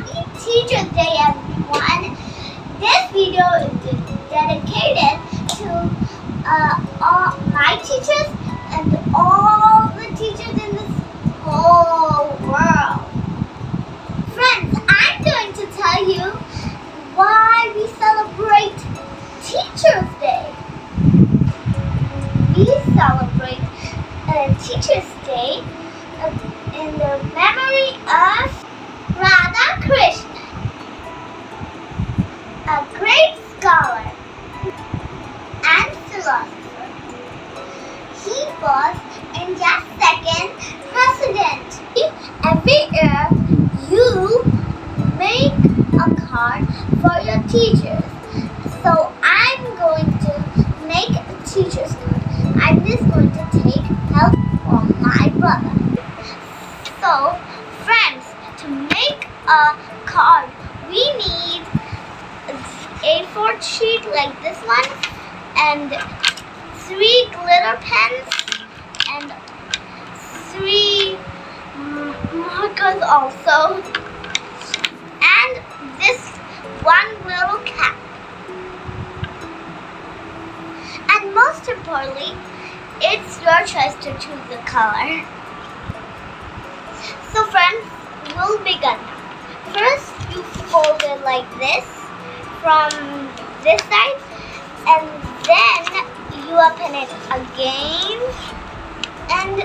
Happy Teacher's Day, everyone! This video is dedicated to all my teachers and all the teachers in this whole world. Friends, I'm going to tell you why we celebrate Teacher's Day. We celebrate Teacher's Day in the memory of Radha Krishna, a great scholar and philosopher. He was India's second president. Every year, you make a card for your teachers. So I'm going to make a teacher's card. I'm just going to take help from my brother. So, friends, to make a card, we need A4 sheet like this one, and 3 glitter pens, and 3 markers also, and this one little cap. And most importantly, it's your choice to choose the color. So friends, we'll begin. First, you fold it like this from this side, and then you open it again, and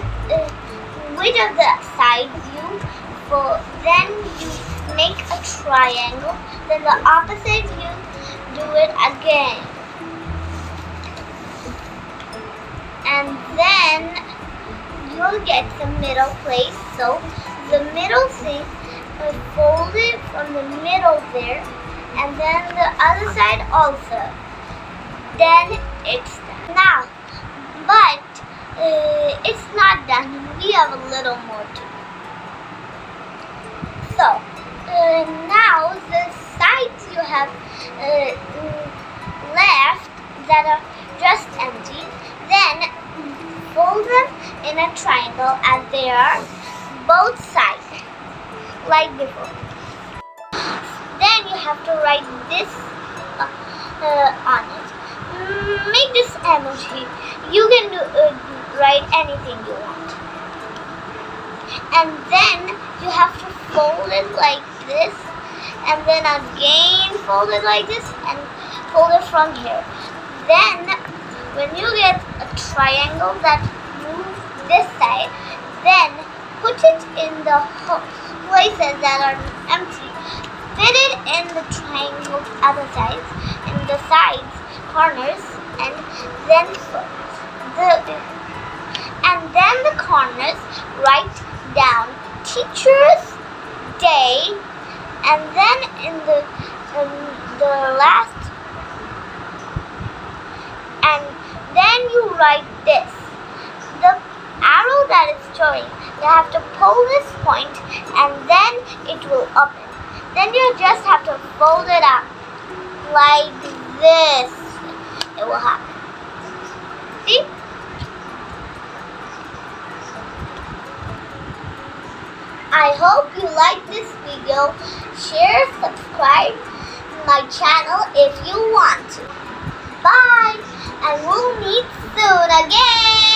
which of the sides you fold, then you make a triangle, then the opposite you do it again, and then you'll get the middle place. So the middle thing, fold it from the middle there, and then the other side also. Then it's done. Now, but it's not done. We have a little more to do. So now the sides you have left that are just empty, then fold them in a triangle as they are both sides, like before. Then you have to write this on it. Make this emoji. You can write anything you want. And then you have to fold it like this, and then again fold it like this, and fold it from here. Then when you get a triangle that moves this side, then put it in the places that are empty. Fit it in the triangle other sides, in the sides, corners, and then the corners write down Teacher's Day, and then in the last, and then you write this. The arrow that is showing, you have to pull this point, and then it will open. Then you just have to fold it up like this. It will happen. See? I hope you like this video. Share, subscribe my channel if you want to. Bye, and we'll meet soon again.